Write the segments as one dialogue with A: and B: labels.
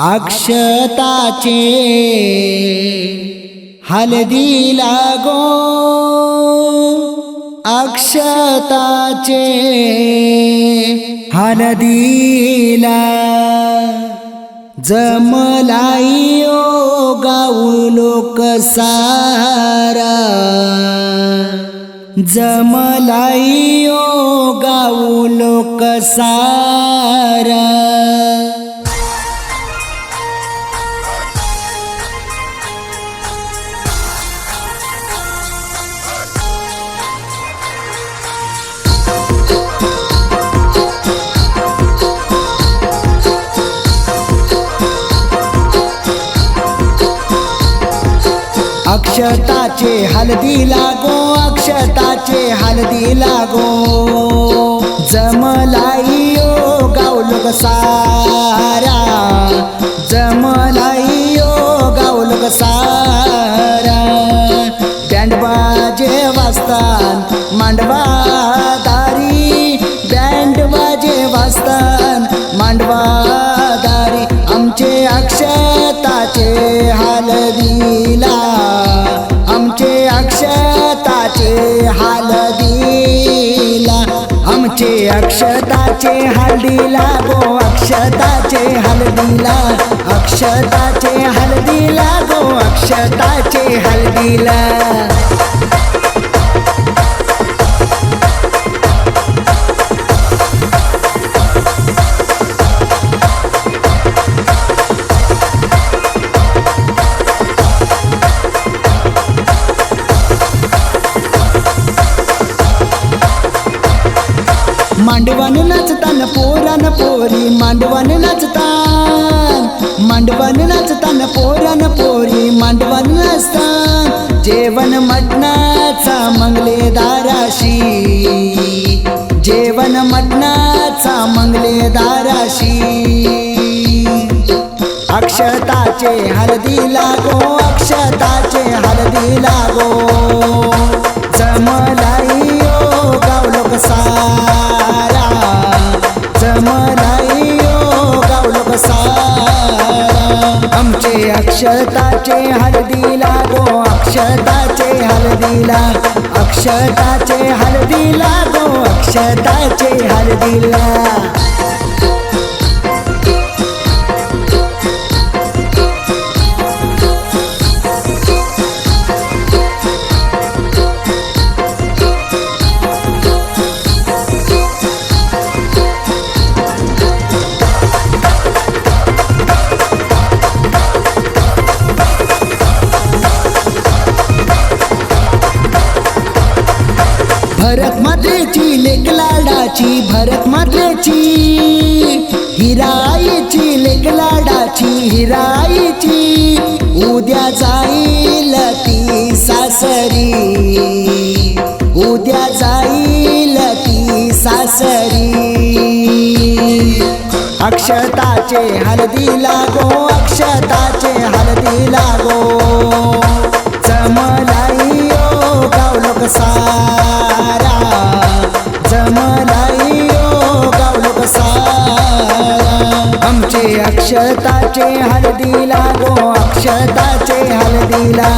A: अक्षताचे हलदीला गो अक्षताचे हलदीला जमलाई ओ गाऊ लोक सारा जमलाई ओ गाऊ लोक सारा अक्षताचे हलदीला गो अक्षताचे हलदीला गो जमलाई ओ गाव लोक सारा जमलाई ओ गाव लोक सारा बँड बाजे वाजतान मांडवा दारी बँड बाजे वाजतान मांडवा दारी आमचे अक्षताचे हलदीला आमचे अक्षताचे हलदीला आमचे अक्षताचे हलदीला गो अक्षताचे हलदीला अक्षताचे हलदीला गो अक्षताचे हलदीला मांडवान नाचतान पोरान पोरी मांडवान नाचतान मांडवान नाचतान पोरान पोरी मांडवान नाचतान जेवण मटणाचा मंगले दाराशी जेवण मटणाचा मंगले दाराशी अक्षताचे हलदीला गो अक्षताचे हलदीला गो जमलाई ओ गाव लोक सारा जमलाई ओ गाव लोक सारा आमचे अक्षताचे हलदीला गो अक्षताचे हलदीला अक्षताचे हलदीला गो अक्षताचे हलदीला भरत मात्रेची लेक लाडाची भरत मात्रेची हिराईची लेक लाडाची हिराईची उद्या जाईल ती सासरी उद्या जाईल ती सासरी अक्षताचे हलदीला गो अक्षताचे हलदीला गो जमलाई ओ गाव लोक सारा जमलाई ओ गाव लोक सारा आमचे अक्षताचे हलदीला गो अक्षताचे हलदीला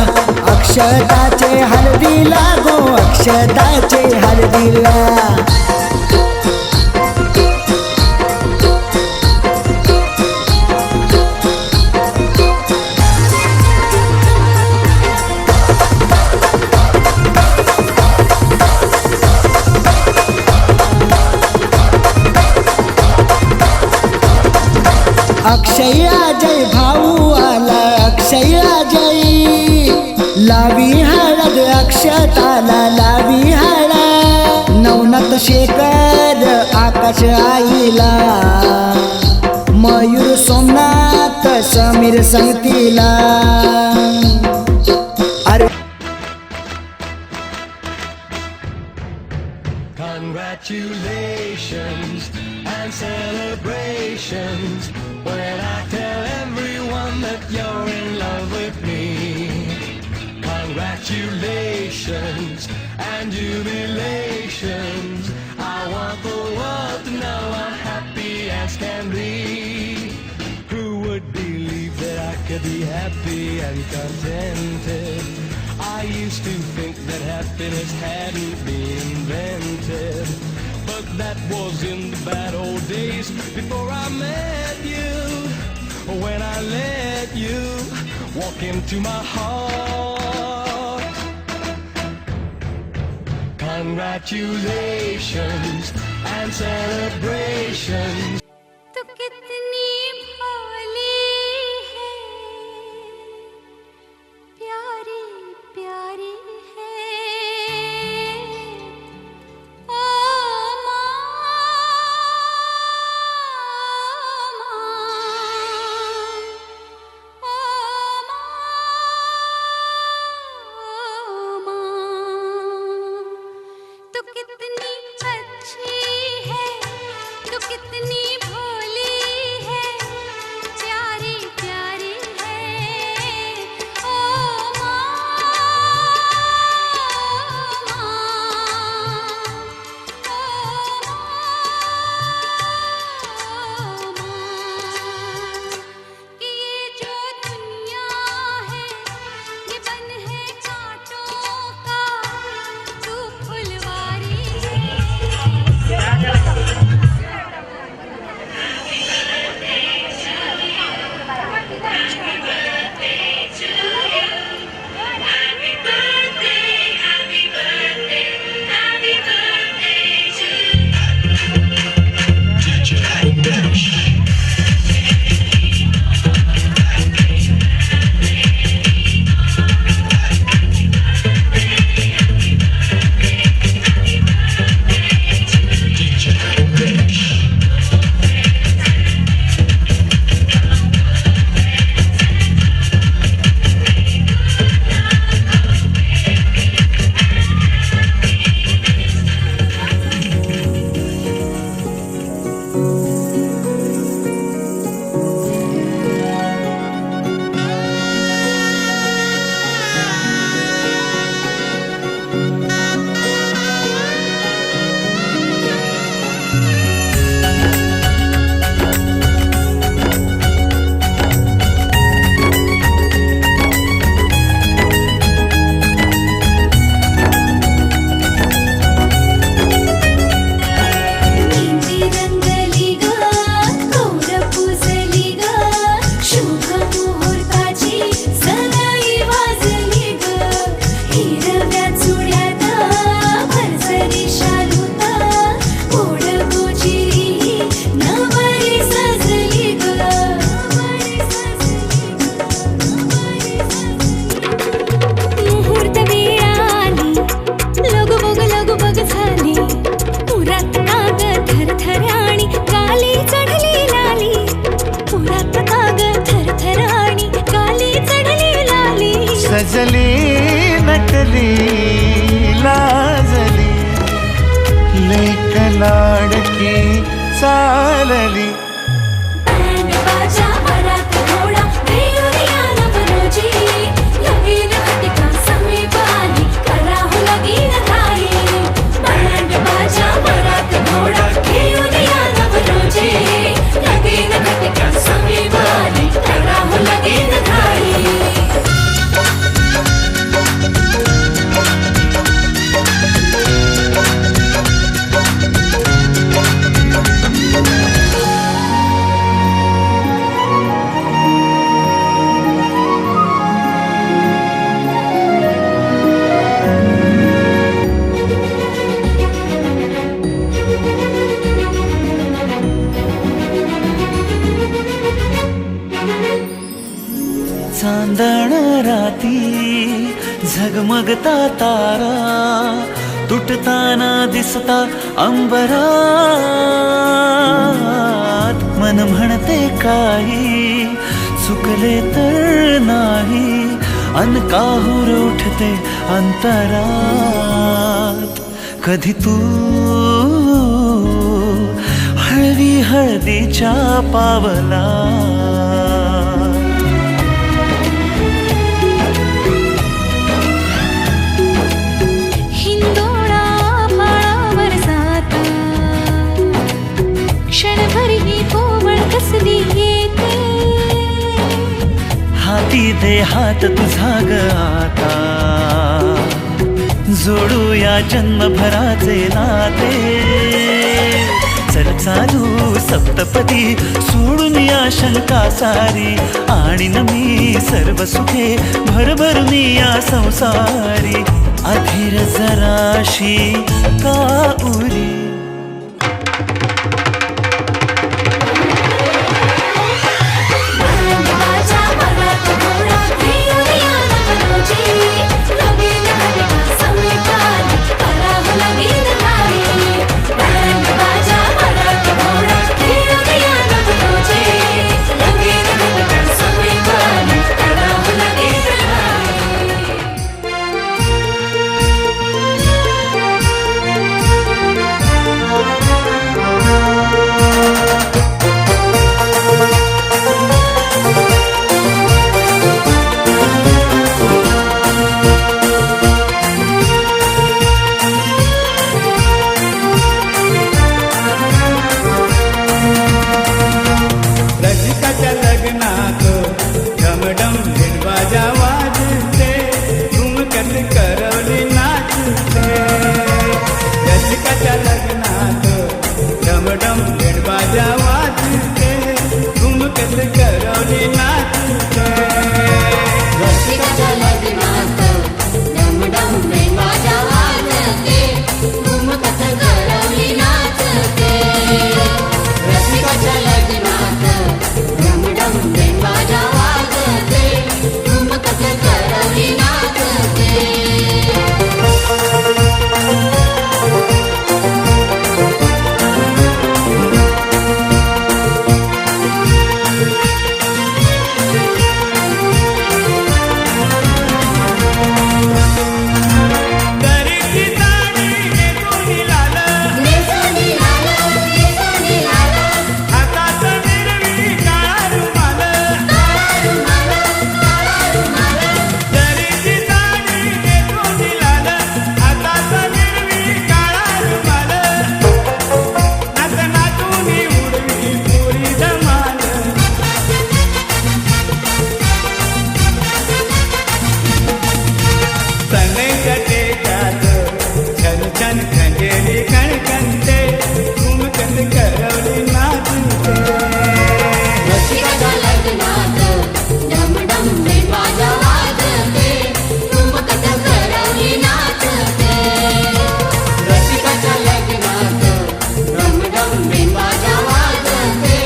A: अक्षताचे हलदीला गो अक्षताचे हलदीला अक्षय जय भाऊ आला अक्षय जय लावी हळद अक्षताला लावी हळद नवनाथ शेखर आकाश आईला Mayur Somnath Sameer संगतीला
B: Congratulations and celebrations when I tell everyone that you're in love with me. Congratulations and jubilations. I want the world to know I'm happy as can be. Who would believe be happy and contented. I used to think that happiness hadn't been invented, but that was in the bad old days before I met you. When I let you walk into my heart. Congratulations and celebrations.
C: तू कितनी भोली है, प्यारी प्यारी है। ओ माँ, ओ माँ, तू कितनी अच्छी है, तू कितनी भोली है, प्यारी प्यारी है। ओ माँ, कि ये जो दुनिया है ये बन है कांटों का, तू फुलवारी है। मेहंदी रंगली ग, कौर पुजली ग, शुभ मुहूर्ताची सनई वाजली ग। हिरव्या चुड्यात भरजरी शालूत, गोड गोजिरी नवरी सजली ग, नवरी सजली ग, मुहूर्त वेळ आली, लगबग झाली, पुरात काग थरथर आणि काली चढली लाली, पुरात काग थरथर आणि काली चढली लाली।
D: सजली नटली लाजली, लेक लाडकी चालली।
C: बँड बाजा वरात घोडा, देऊया नवरोजी, लगीन घटिका समीप आली, करा हो लगीन घाई। बँड बाजा वरात घोडा, देऊया नवरोजी, लगीन घटिका समीप आली, करा हो लगीन घाई।
D: चांदण राती झगमगता तारा, तुटताना दिसता अंबरात। मन म्हणते काही चुकले तर नाही, अन काहूर उठते अंतरात। कधी तू हळवी हळदीच्या पावला,
C: हिंदोळा माळावर जाता, क्षणभर ही कोवळ कसली येते।
D: हा हाती दे हात तुझा ग आता, जोडूया जन्मभराचे नाते. चल चालू सप्तपदी, सोडून या शंका सारी, आणीन मी सर्व सुखे भरभरून या संसारी. अधीर जराशी का उरी,
C: बाजा वरात घोडा देऊया नवरोजी, लगीन घटिका समीपानी करावं लगीन घाई. बाजा वरात घोडा देऊया नवरोजी, लगीन घटिका समीपानी करावं लगीन घाई.
A: रसिकाच्या लग्नात ढमढम भिडबाजा वाजते, ठुमकत करवली नाचते. रसिकाच्या लग्नात ढमढम भिडबाजा वाजते, ठुमकत करवली नाचते.
C: रसिकाच्या लग्नात डमडम बेवाजा वाजते, घुमकत करवली नाचते. रसिकाच्या लग्नात डमडम बेवाजा वाजते, घुमकत करवली नाचते.
A: दरीची साडी नेसून लाल,
C: नेसोनी लाल, नेसोनी लाल,
A: हातात निरवी काळा रुमाल.
C: काळा रुमाल, काळा रुमाल.
A: दरीची साडी नेसून लाल, हातात निरवी काळा रुमाल. नाच नाचून उडवी पुरी धमाल. सनईच्या टेकात छन छन खंजेरी खणखणते, घुमकत करवली नाचते.
C: रसिकाच्या लग्नात डमडम बेवाजा वाजते, घुमकत करवली नाचते. रसिकाच्या लग्नात डमडम बेवाजा वाजते,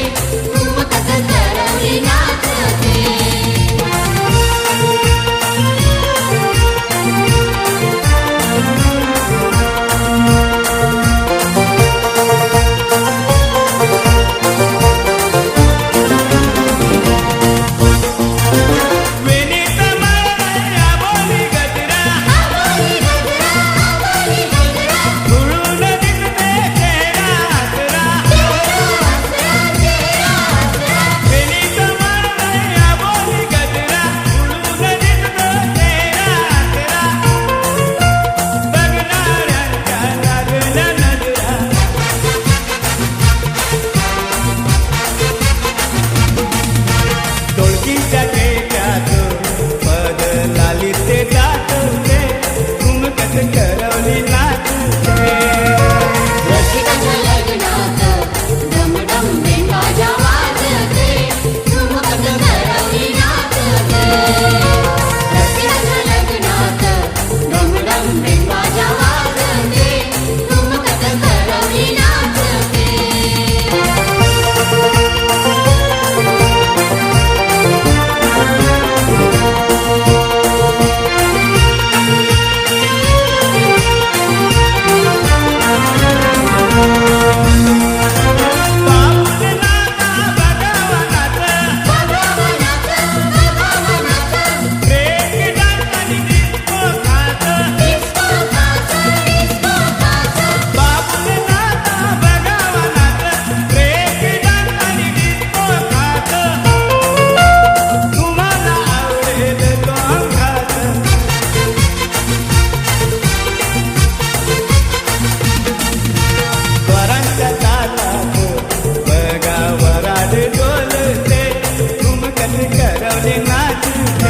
C: घुमकत करवली नाचते.
A: वेणीत माळया बोली गजरा,
C: आबोली गजरा, आबोली गजरा,
A: झुळून दिसते चेहरा हसरा.
C: तेरा हसरा, तेरा हसरा.
A: वेणीत माळया बोली गजरा, झुळून दिसते चेहरा हसरा. बघणाऱ्यांच्या लागल्या नजरा. ढोलकीच्या ठेक्यात पद लाली ते जातते, घुमकत करवली नाचते.
C: रसिकाच्या लग्नात डमडम बेवाजा वाजते, घुमकत करवली नाचते. रसिकाच्या लग्नात डमडम बेवाजा वाजते, घुमकत करवली नाचते. करवली नाच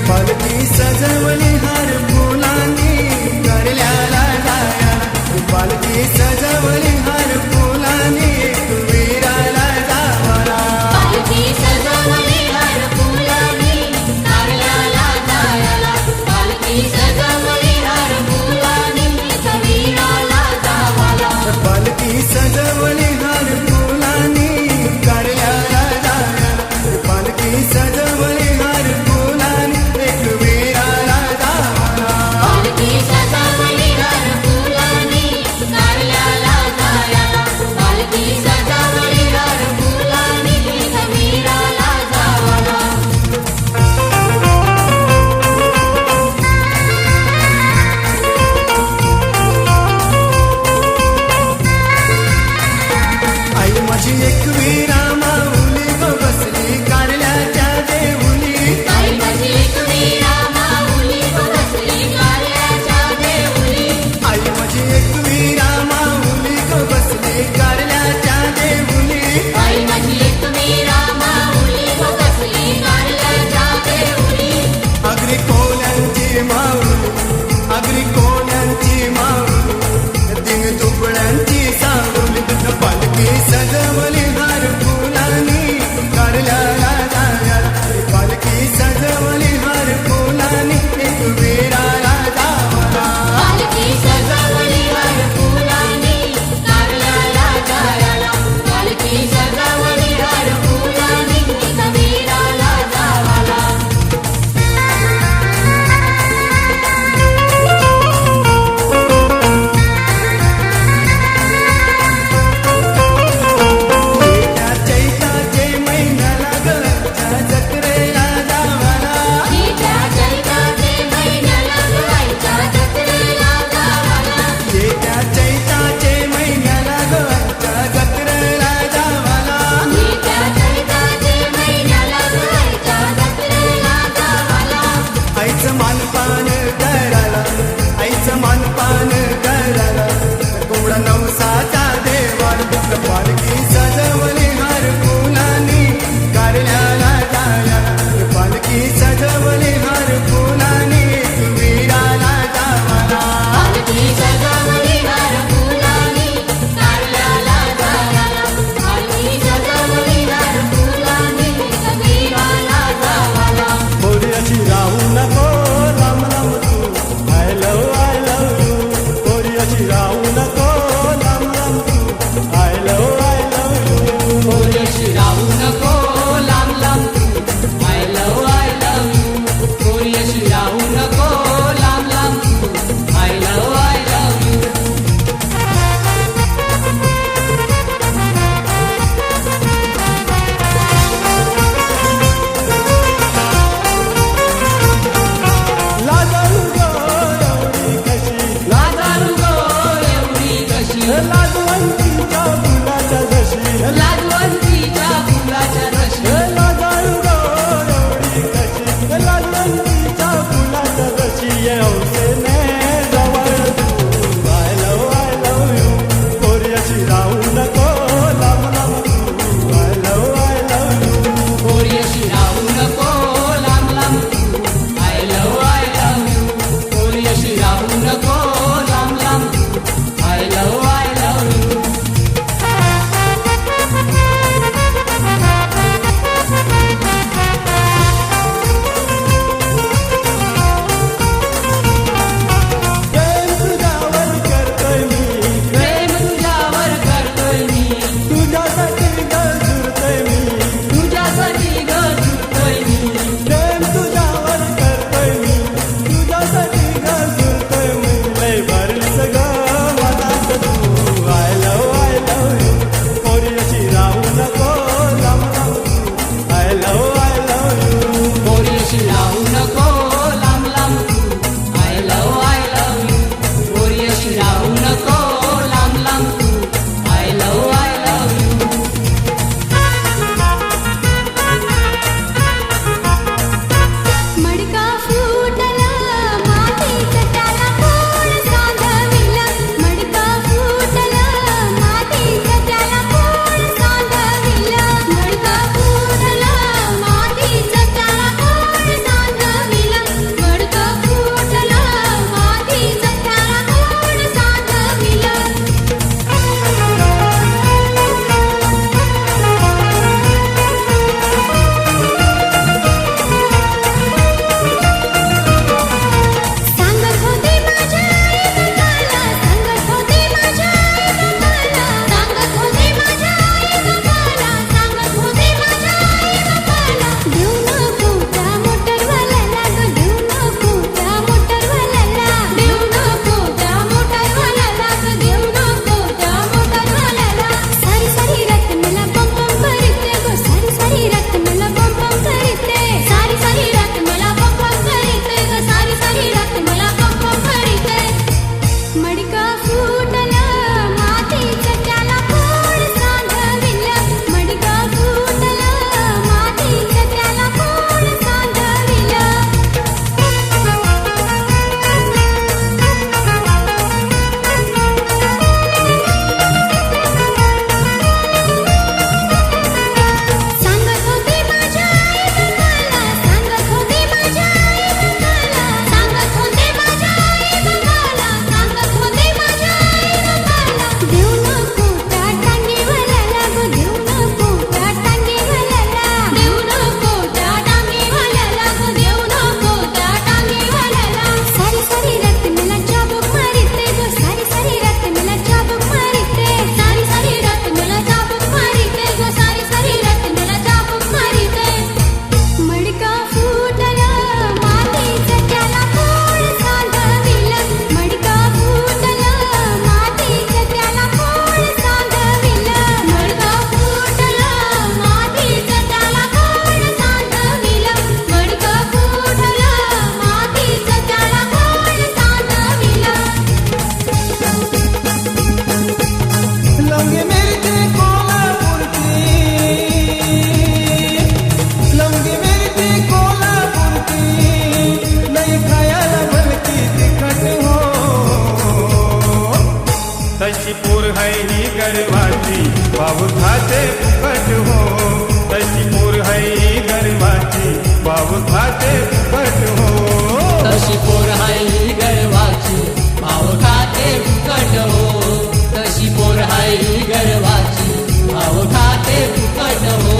A: पालखी सजवली हार फुलांनी कारल्याला जाया पालखी सजवली हार फुलांनी एकविराला जावाला
C: पालखी सजवली हर फुलांनी कारल्याला जायला पालखी सजवली हर फुलांनी एकविराला जावाला
A: पालखी सजवली हार फुलांनी कारल्याला जाया पालखी सजवली हार फुलांनी एकविराला जावाला
C: पालखी सजवली हर फुलांनी कारल्याला जायला पालखी सजवली हर फुलांनी एकविराला जावाला
A: आई माझी एकविरा माऊली ग बसली कारल्याच्या देऊली
C: आई माझी एकविरा माऊली बसली कारल्याच्या देऊली
A: आई माझी एकविरा माऊली ग बसली कारल्याच्या देऊली
C: आई माझी एकविरा माऊली बसली कारल्याच्या देऊली
A: अग्री कोल्यांची माऊली अग्री कोल्यांची माऊली दिंग तुकड्यांची सावली पालखी सजवली हार फुलांनी कारल्याला जाया पालखी सजवली हार फुलांनी एकविराला जावाला
C: पालखी सजवली हर फुलांनी कारल्याला जायला पालखी सजवली हर फुलांनी एकविराला जावाला
A: येत्या चैताचे महिन्याला गच्या जत्रेला जावाला
C: येत्या चैताचे महिन्याला गायच्या जत्रेला जावाला
A: येत्या चैताचे महिन्याला गच्या जत्रेला जावाला
C: येत्या चैताचे महिन्याला गायच्या जत्रेला जावाला
A: आईचं मानपान करायला आईचं मानपान करायला कोवडा नवसाचा देवार पालखी सजवली हार फुलांनी कारल्याला जाया पालखी सजवली हार फुलांनी एकविराला जावाला
C: पालखी सजवली हर फुलांनी कारल्याला जायला पालखी सजवली हर फुलांनी एकविराला जावाला
A: पोरी अशी राहू नको लांब लांब तू आय लव यू पोरी अशी राहू नको लांब लांब तू आय लव यू
E: पोरी अशी राहू नको लांब लांब तू आय लव यू पोरी अशी राहू नको लांब लांब तू आय लव यू
A: खाते फुकट हो.
E: तशी पोर हाय ही गर्वाची भाव खाते फुकट हो. तशी पोर हाय ही गर्वाची भाव खाते फुकट हो.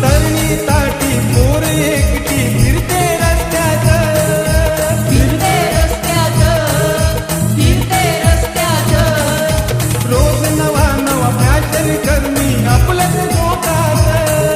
A: तरणी ताटी पोर एकटी फिरते रस्त्यात.
E: फिरते रस्त्यात फिरते रस्त्यात
A: रोज नवा नवा फॅशन करणी आपल्याच डोक्यात.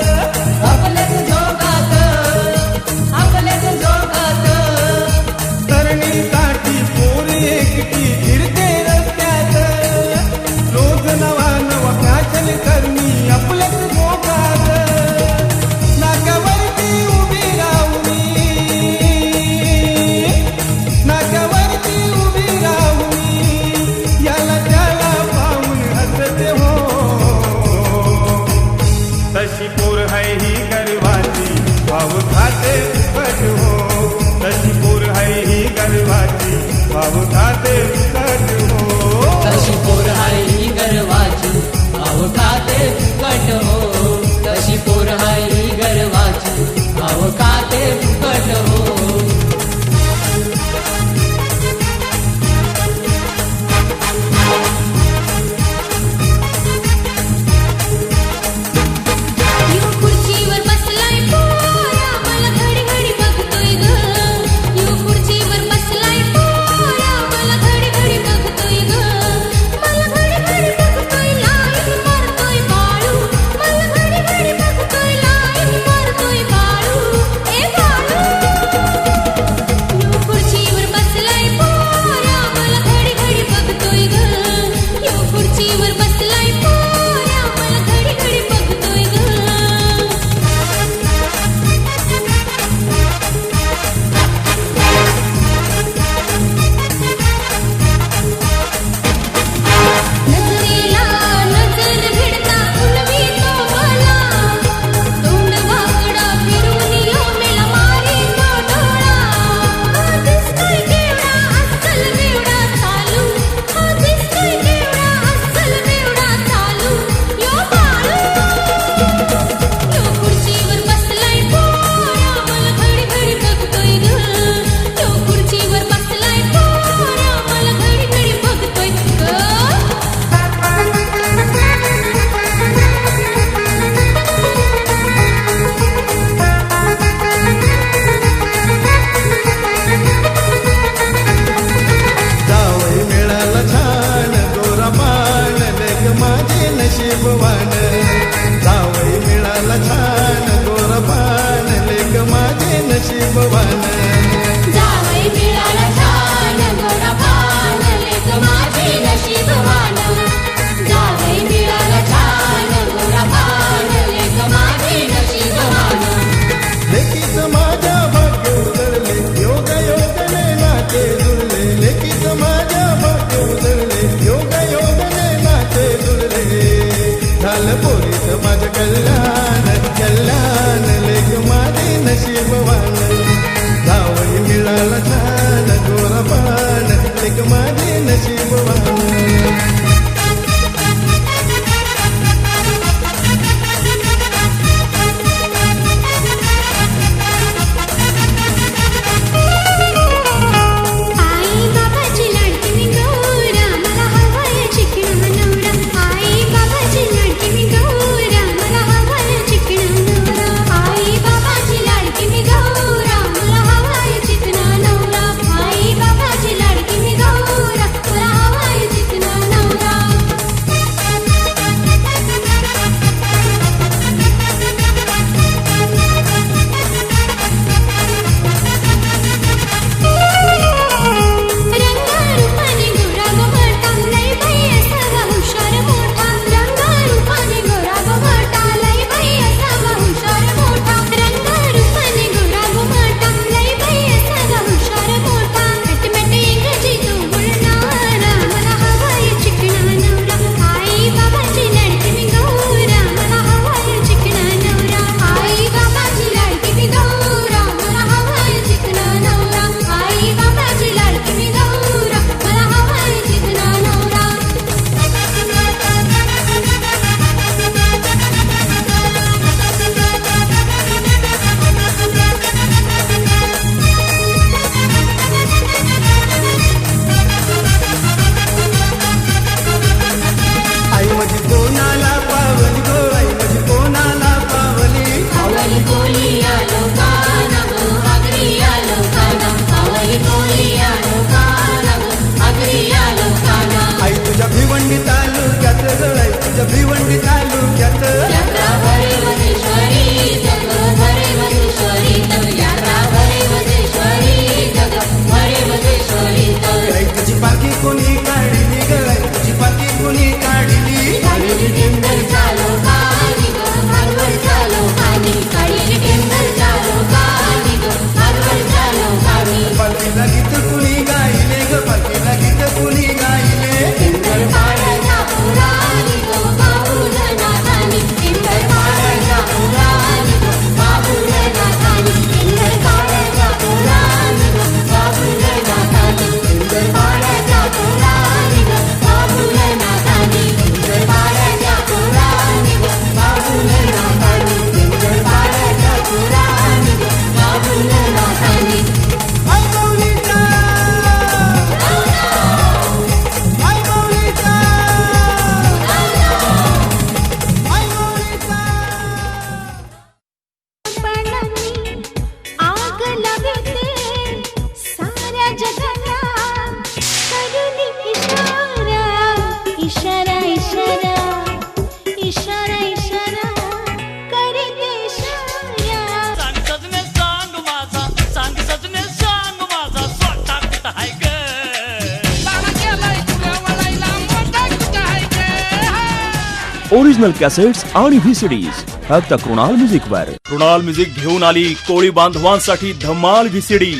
F: ओरिजिनल कॅसेट्स आणि व्हीसीडीज फक्त कृणाल म्युझिकवर. कृणाल म्युझिक घेऊन आली कोळी बांधवांसाठी धमाल व्हीसीडी.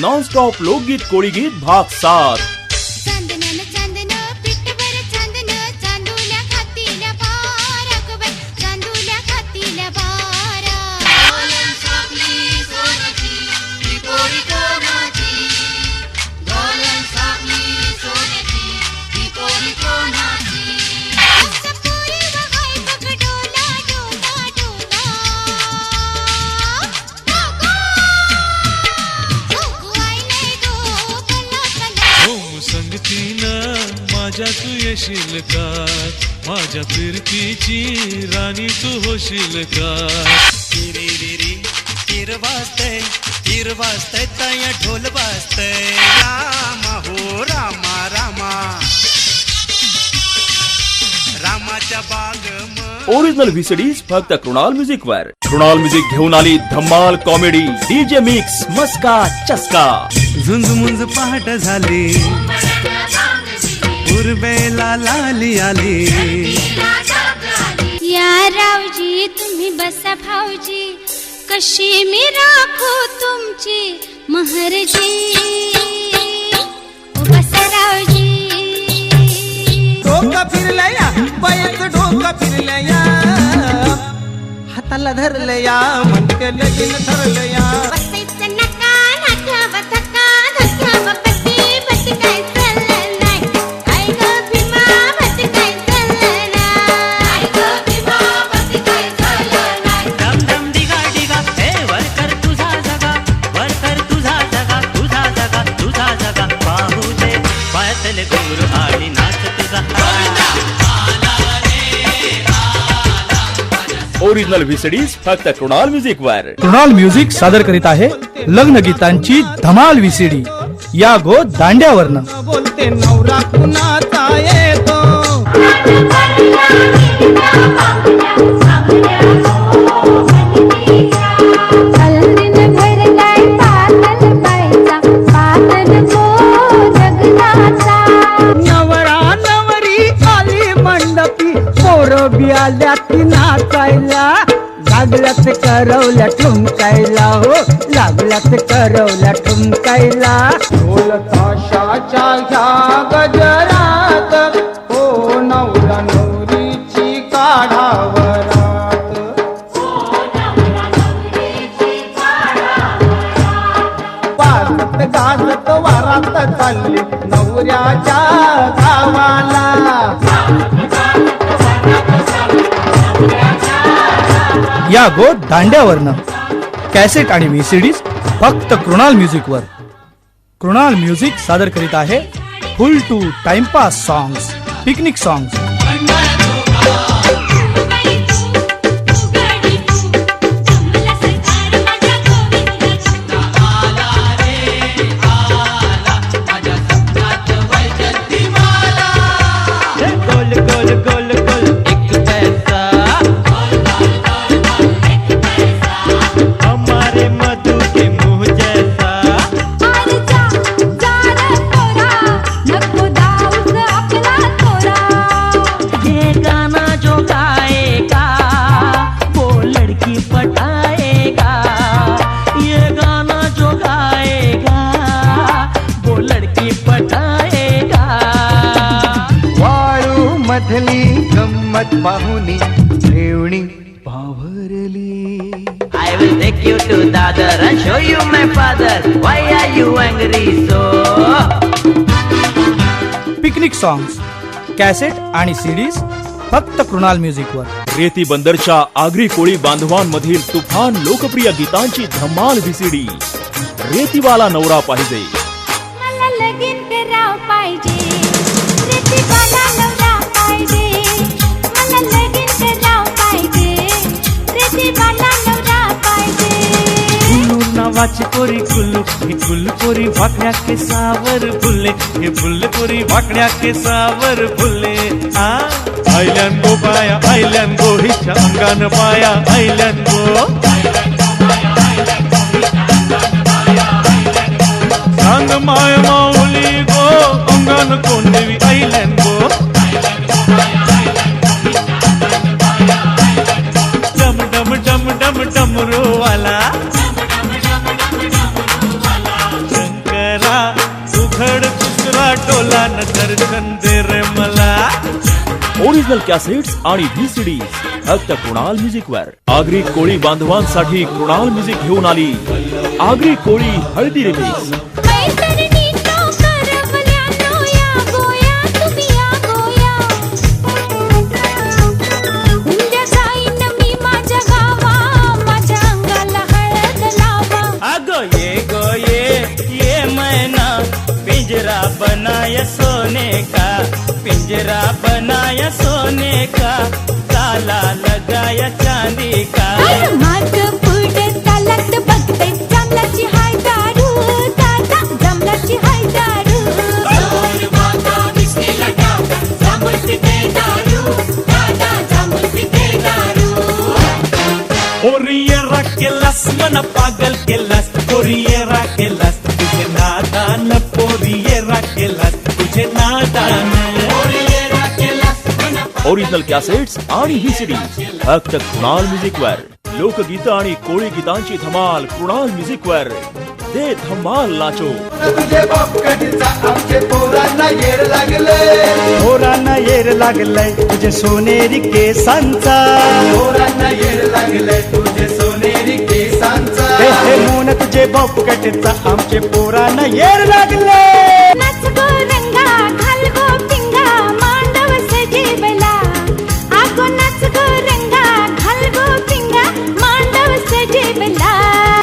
F: नॉन स्टॉप लोकगीत कोळी गीत भाग 7.
C: चांदण्यानं चांदणं पिठवर चांदणं चांदुल्या खातील्या बाराकबाई चांदुल्या खातील्या बारा डोलन सापली सोन्याची ती पोरी कोणाची डोलन सापली सोन्याची ती पोरी कोणाची असं पोरी वहाय बघ डोला डोला डोला नको आईले गो कला कला
B: हो संगतीनं माझ्या तू येशील का माझ्या फिरतीची राणी तू होशील का
D: तीर वाजतय ताया ढोल वाजतय रामा हो रामा रामा रामाच्या बाग
F: ओरिजिनल व्हीसीडीज फक्त कृणाल म्युझिकवर. कृणाल म्युझिक घेऊन आली धमाल कॉमेडी डीजे मिक्स मस्का चस्का.
A: झुंज मुंज पहाट झाली उर्वेला लाली आली.
C: या रावजी तुम्ही बसा भाऊजी कशी मी राखो तुमची महरजी ओ बसा रावजी
A: डोका फिरलया बायाचं डोका फिरलया हाताला धरलया म्हणते लगीन ठरलया.
C: बसायचं नका नाकावा धक्का धक्का बपती बस काय चाललं नाही आई ग भीमा बस काय चाललं नाही आई ग भीमा बस काय चाललं नाही
D: डम डम डिगा डिगा हे वर कर तुझा जगा वर कर तुझा जगा तुझा जगा तुझा जगा पाहू दे पायातले घुंगरू आणि नाच तुझा.
F: ओरिजिनल व्हीसीडीज फक्त कृणाल म्युझिकवर.
G: कृणाल म्युझिक सादर करीत आहे लग्न गीतांची धमाल व्हीसीडी. या गो दांड्यावरनं.
A: बोलते नवरा कुणाचा येतो
C: हल्दीन भरलाय पातळ पायचा पातळ गो जगनाचा
A: नवरा नवरी आली मंडपी पोरं बी आल्या ती नाचायला लागल्यात करवल्या ठुमकायला हो लागल्यात करवल्या ठुमकायला. ढोल ताशाच्या ह्या गजरात हो नवरा नवरीची काढावरात वाजत गाजत वारात चालली नवऱ्याच्या गावाला.
G: या गो दांड्यावरनं. कॅसेट आणि व्हीसीडीज फक्त कृणाल म्युझिकवर. कृणाल म्युझिक सादर करीत आहे full to timepass songs picnic songs.
D: गोल गोल गोल गोल एक पैसा हमारे मधु के मुंह जैसा. ये गाना जो गाएगा वो लड़की पटाएगा. ये गाना जो गाएगा वो लड़की पटाएगा.
A: वाळू मधली गंमत पाहुनी रेवणी पावरली.
D: I will take you to Dadar and show you my father. Why are you angry so?
G: Picnic songs cassette आणि सीडीज फक्त कृणाल म्युझिकवर.
F: रेती बंदरच्या आगरी कोळी बांधवांमधील तुफान लोकप्रिय गीतांची धमाल व्हीसीडी. रेतीवाला नवरा पाहिजे.
C: मला लगीन करावं पाहिजे रेतीवाला नवरा पाहिजे मला लगीन करावं पाहिजे रेतीवाला नवरा पाहिजे.
B: गुल्लू नावाची पोरी गुल्लू ही गुल्लू पोरी वाकड्या केसावर फुले हे फुल्ले पोरी वाकड्या केसावर फुले. आयल्यान गो पाया आयल्यान गो हिच्या अंगान पाया आयल्यान गो सांग माय माऊली गो अंगान कोण देवी आयल्यान गो
H: तुझा डोला न दर्शन दे रे मला.
F: ओरिजिनल कॅसेट्स आणि व्हीसीडी फक्त कृणाल म्युझिक वर. आगरी कोळी बांधवांसाठी कृणाल म्युझिक घेऊन आली आगरी कोळी हळदी रिमिक्स.
C: मैत्रिणी तो करवल्यानो या गोया तुम्ही या गोया. उंद्या जाईन मी माझ्या गावा, माझ्या अंगाला हळद लावा.
H: अग ये मैना पिंजरा बनाया सोने का, पिंजरा बनाया सोने का, ताला लगाया चांदी का.
C: माझं पुढं चालत बघते जमलाची हाय दारू, दादा जमलाची हाय दारू.
H: ओरियरा केलास मन पागल केलास, ओरियरा केलास तुझे नादान, पोरियरा केलास तुझे नादान.
F: ओरिजिनल कॅसेट्स आणि व्हीसीडी फक्त कृणाल म्युझिक वर. लोकगीत आणि कोळी गीतांची धमाल कृणाल म्युझिक वर. ते धमाल नाचो.
A: तुझे बापकडीचा आमचे पोरांना येर लागले,
G: पोरांना येर लागलंय तुझे सोनेरी केसांचा.
A: पोरांना येर लागले तुझे सोनेरी केसांचा.
G: हे मोन तुझे बापकडीचा आमचे पोरांना येर लागले.
C: नाच गो रंगा घाल गो पिंगा मांडव सजीवला. आगो नाच गो रंगा घाल गो पिंगा मांडव सजीवला.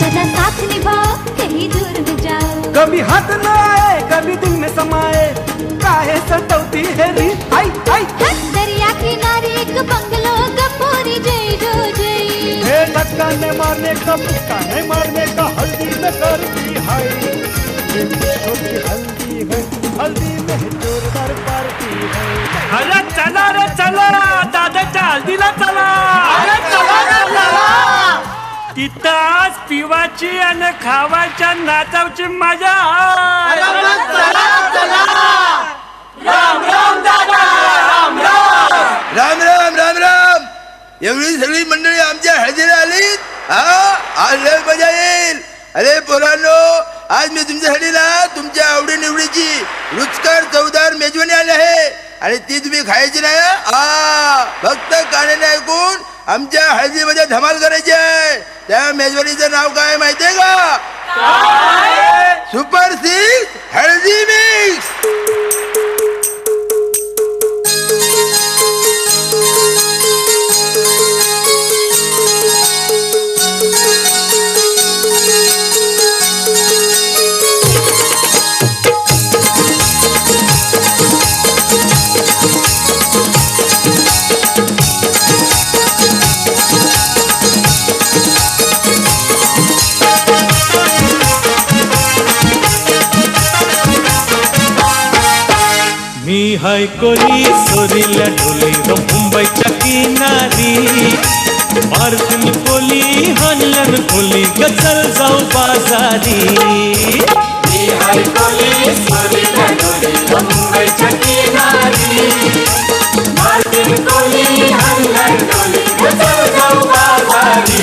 C: सदा साथ निभाओ कहीं दूर न जाओ.
G: कभी हाथ न आए कभी दिल में समाए, काहे सतवती है री आई आई.
C: दरिया किनारे एक बंगलो गपोरी जय जो जय.
G: हे धक्का ने मारने का मुक्का है मारने का, हल्दी में करती है ये खुशियों की हल्दी है, हल्दी में जोरदार पार्टी है.
H: अरे चला रे चला, दादाच्या हल्दीला चला.
A: अरे चला रे चला.
H: तिथं आज पिवाची आणि खावाच्या नाचावची मजा.
I: राम राम राम राम. एवढी सगळी मंडळी आमच्या हळदीला आली. हा आज लय मजा येईल. अरे पोरांनो, आज मी तुमच्यासाठी ना तुमच्या आवडी निवडीची रुचकर चवदार मेजवानी आली आहे आणि ती तुम्ही खायची नाही. हा फक्त कानाने ऐकून आमच्या हळदीमध्ये धमाल करायची आहे. त्या मेजवानीचं नाव काय माहितीये का? सुपर 6 हळदी मिक्स.
H: मी हाय कोली सोरीला ढोली ग मुंबईच्या किनारी. मारतीन कोली हनलन कोली ग चल जाऊ बाजारी. मी हाय कोली सोरीला ढोली ग मुंबईच्या किनारी. मारतीन कोली हनलन कोली ग चल जाऊ बाजारी.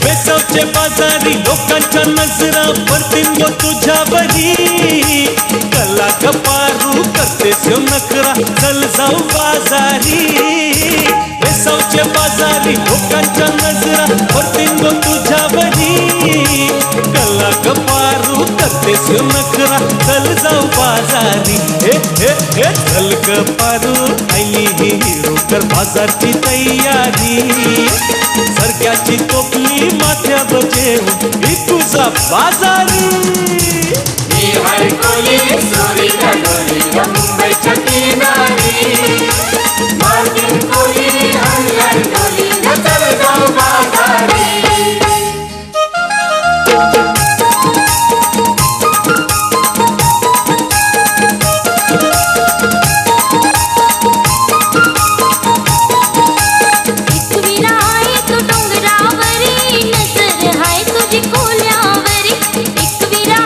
H: बेसावचे बाजारी लोकांच्या नजरा पडतील ग तुझ्यावरी. कला कपारू करतेस ह्यो नखरा चल जाऊ बाजारी. बेसावचे बाजारी लोकांच्या नजरा पडतील ग तुझ्यावरी. कला कपारू करतेस ह्यो नखरा चल जाऊ बाजारी. हे हे हे चल कपारू आईली हिरो कर बाजारची तयारी. सरक्याची टोपली माथ्यावर जेवून ही तुझा बाजारी. मी हाय कोली सोरीला ढोली ग मुंबईच्या किनारी. मारतीन कोली हनलन ढोली ग चल जाऊ बाजारी.
C: एकविरा आहे तू डोंगरावरी, नजर हाय तुझी कोल्यावरी. एकविरा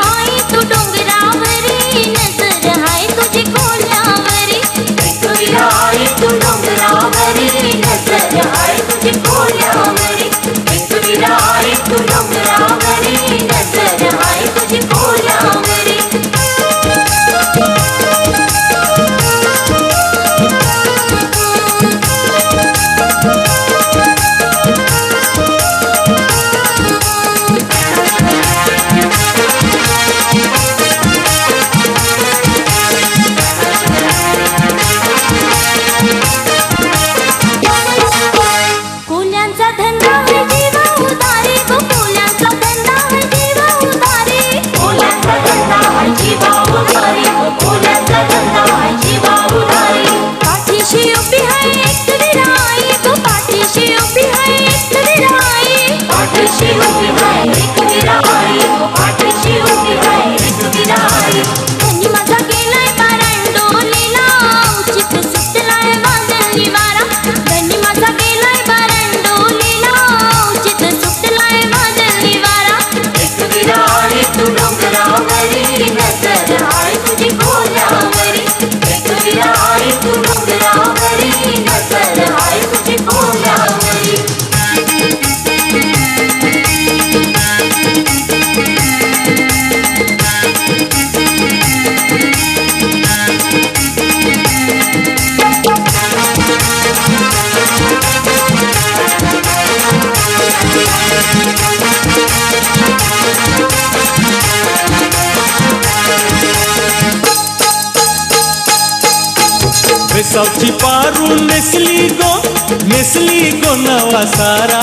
A: वेसावची पारू नेसली गो नवा सारा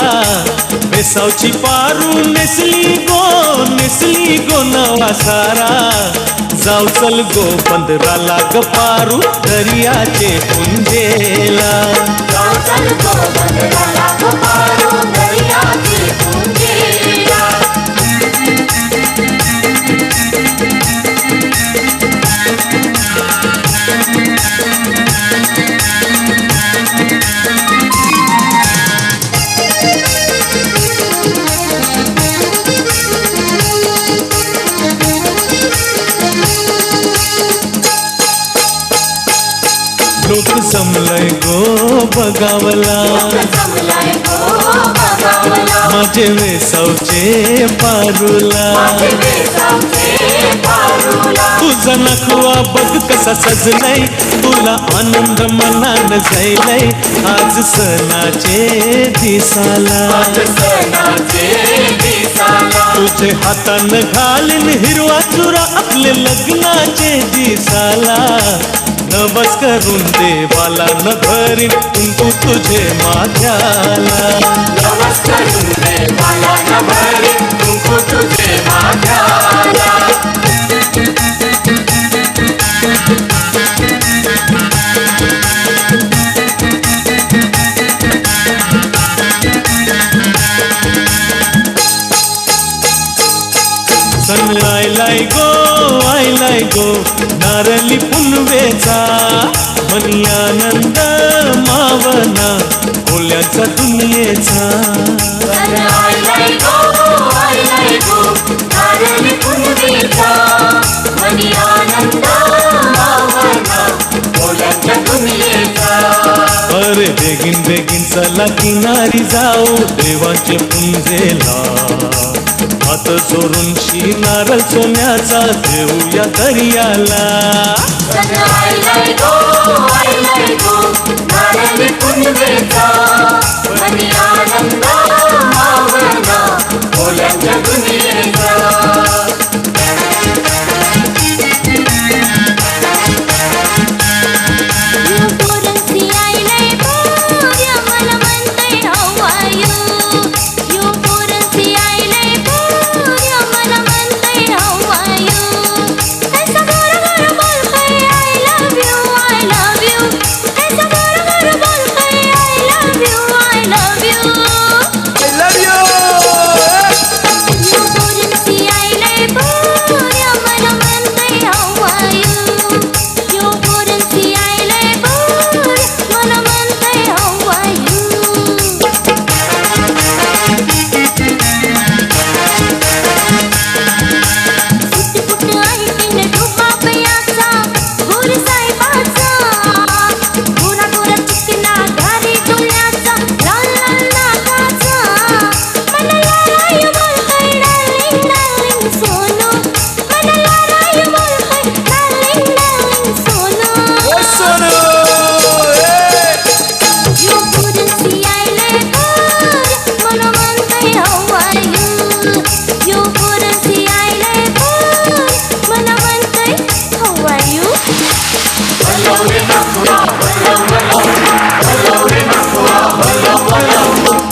A: वेसावची पारू नेसली गो नवा सारा जाऊ चल गो पंधराला ग पारू दर्याचे पुंजेला
C: जाऊ चल गो बंदराला गो पारू दर्याची पुंजेला
A: लोक जमलंय गो बगावला
C: जमलाय गो बगावला
A: माझे वेसावचे पारूला
C: माझे वेसावचे पारूला
A: तुझा नखवा बघ कसा सजलाय तुला आनंद मनान जायलाय आज सणाचे दिसाला
C: सणाचे दिसाला
A: तुझे हातान घालीन हिरवा चुरा आपले लग्नाचे दिसाला नवस करून देवाला न भरीन कुंकू तुझे माझ्याला
C: नवस करून देवाला न भरीन कुंकू तुझे माझ्याला
A: सण आयलाय गो नारली पुनवेचा मनी आनंद मावना कोल्याचा दुनियेचा
C: आयलाय गो नारळी पुनवेचा मनी आनंद मावना कोल्यांच्या दुनियेचा
A: अरे बेगीन चला किनारी जाऊ देवाचे पुंजेला हात सोडून नारळ सोन्याचा देऊया दर्याला
C: आयलाय गो नारळी पुनवेचा मनी आनंद मावना कोल्यांच्या दुनियेचा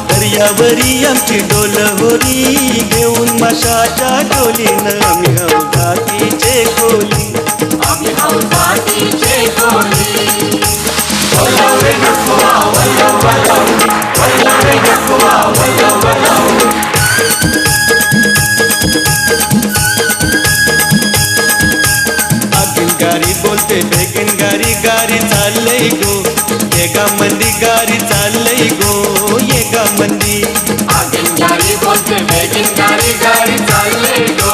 A: दर्यावरी आमची डोल होरी घेऊन माशाच्या डोलीनं आम्ही हौदातीचे खोली
C: आम्ही हौदातीचे कोली
A: आगीन गारी बोलते बेगीन गारी गारी चाललंय गो एका मंदी गारी चाललंय गो एका मंदी
C: आगीन गाडी बोलते बेगीन गाडी गाडी चालले गो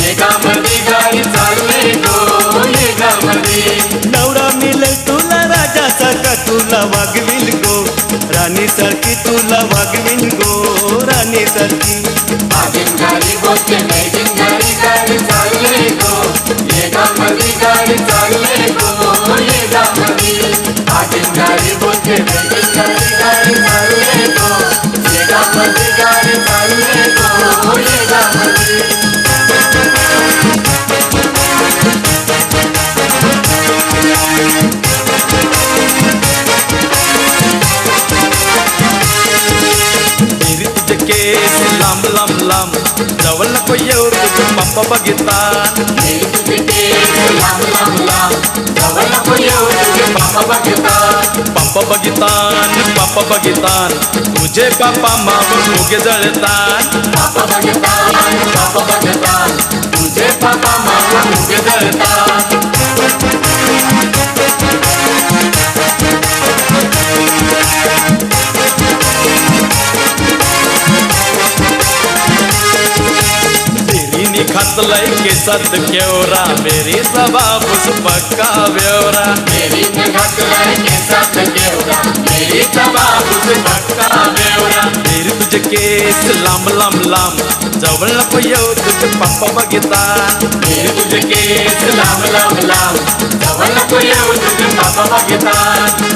C: एकामध्ये गाडी चालले गो एकामध्ये
A: नवरा मिळेल तुला राजाचा का तुला वागविल गो राणी सारखी तुला वागविल गो राणी सारखी
C: आगीन गाडी बोलते बेगीन गाडी गाडी चालले गो एकामध्ये गाडी चालले गो एकामध्ये आगीन गाडी बोलते बेगीन गाडी गाडी चालले गो एकामध्ये गाडी चालले गो एकामध्ये
B: बाप बघितान
E: मेरी तुझे केस लांब लांब लांब जवळ नको येऊ तुझे बाप बघितान
B: बाप बघितान तुझे बापा मागून मुगे जळतान
E: बाप बघितान तुझे बापा मागून मुगे जळतान
B: तेरीनी खातलय केसात केवरा मेरी बापूस पक्का बेवरा
E: मेरी घातलाय केसात केवढा मेरी बापूस पक्का बेवडा
B: मेरी तुझे केस लांब लांब लांब जवळ नको येऊ तुझे बाप्पा बघितान
E: मेरी तुझे केस लांब लांब लांब जवळ नको येऊ तुझे बाप बघितान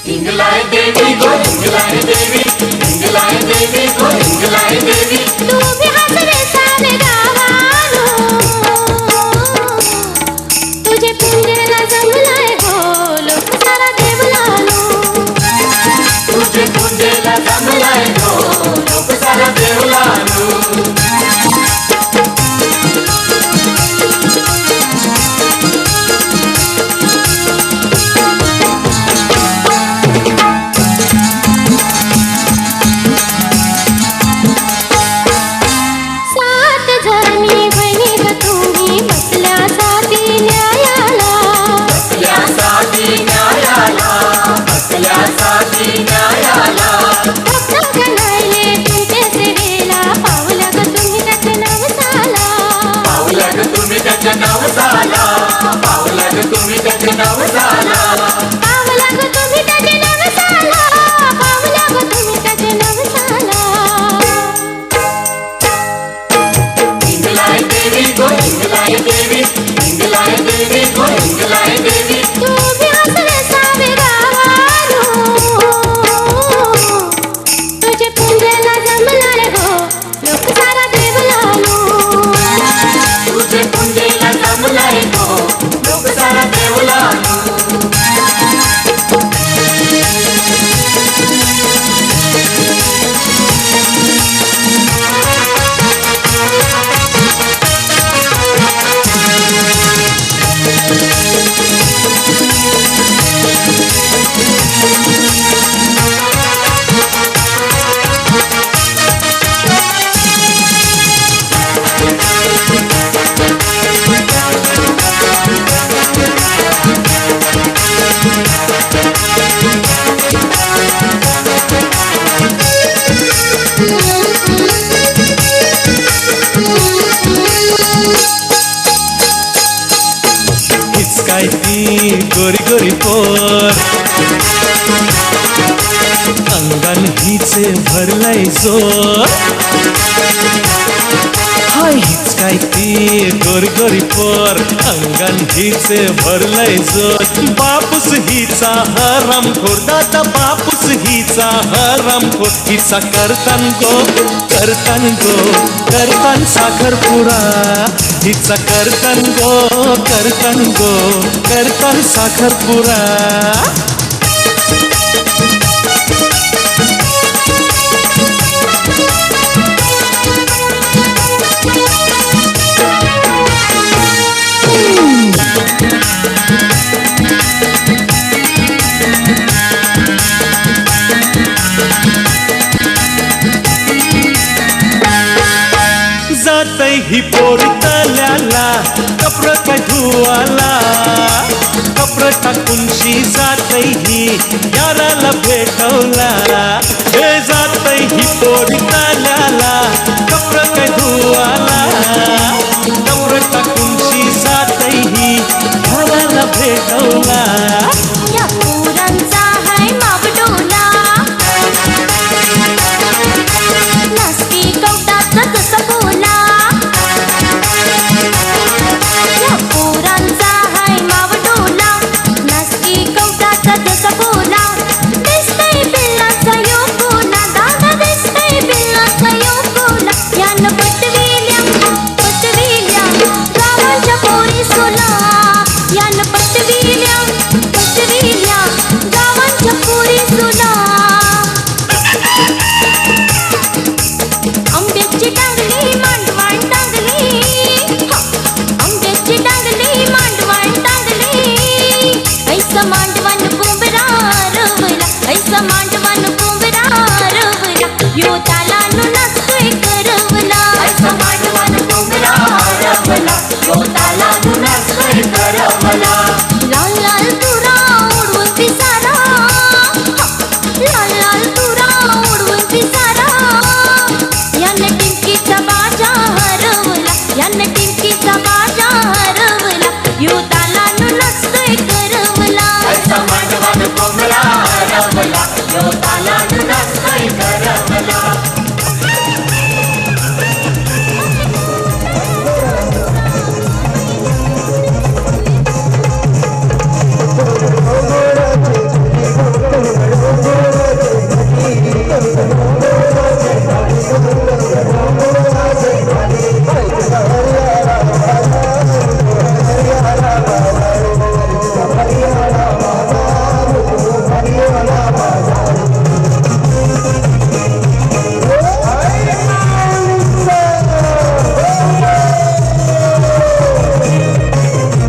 E: हिंगलाय देवी गो हिंगलाय देवी हिंगलाय देवी गो हिंगलाय देवी
C: तू भी हंस रे सारे गावानो तुझे पुंजला जमलाय हो लोक सारा देवलानो
E: तुझे पूजेला जमलाय गो लोक सारा देवलानू
C: सात जणी बहिणी ग तुम्ही बसल्या साथी न्यायाला
E: बसल्यासाठी न्यायाला बसल्यासाठी न्यायाला
C: भक्त गणायले तुमचे सेवेला पावला ग तुम्ही त्याचे नाव साला
E: पावला ग तुम्ही त्याचे नाव झाला पावला ग तुम्ही त्याचे नाव झाला
C: पावला ग तुम्ही त्याचे नाव साला पावला ग तुम्ही त्याचे नाव साला
E: हिंगलाय देवी गो हिंगलाय देवी हिंगलाय देवी गो हिंगलाय देवी
C: तू भी हसले सावे गावानो तुझे पुंजेला जमलाय हो लोक सारा देवलानो
E: तुझे पुंजेला जमलाय गो लोक सारा देवलानू
B: हीच काय ती गोरी गोरी पोर अंगण हिचे भरलंय जोर हाय हीच काय ती गोरी गोरी पोर अंगण हिचे भरलंय जोर बापूस हिचा हरामखोर दादा बापूस हिचा हरामखोर हिचा करतान करतान साखरपुडा हिचा करतान करतान साखरपुडा जातय ही पोर तल्याला कपड काय धुवाला कपड टाकून शी जातय ही याराला भेटवला हे जातय ही पोर तल्याला कपड काय धुवाला कपड टाकून शी जातय ही याराला भेटवला
C: या पोरांचा हाय मापडोला नसकी कवटाचा जसा बोला या पोरांचा हाय मावडोला नसकी कवटाचा जसा बोला दिसतंय बिल्लाचा यो कोला दादा दिसतंय बिल्लाचा यो कोला यानं पटविल्या एकीचा माळ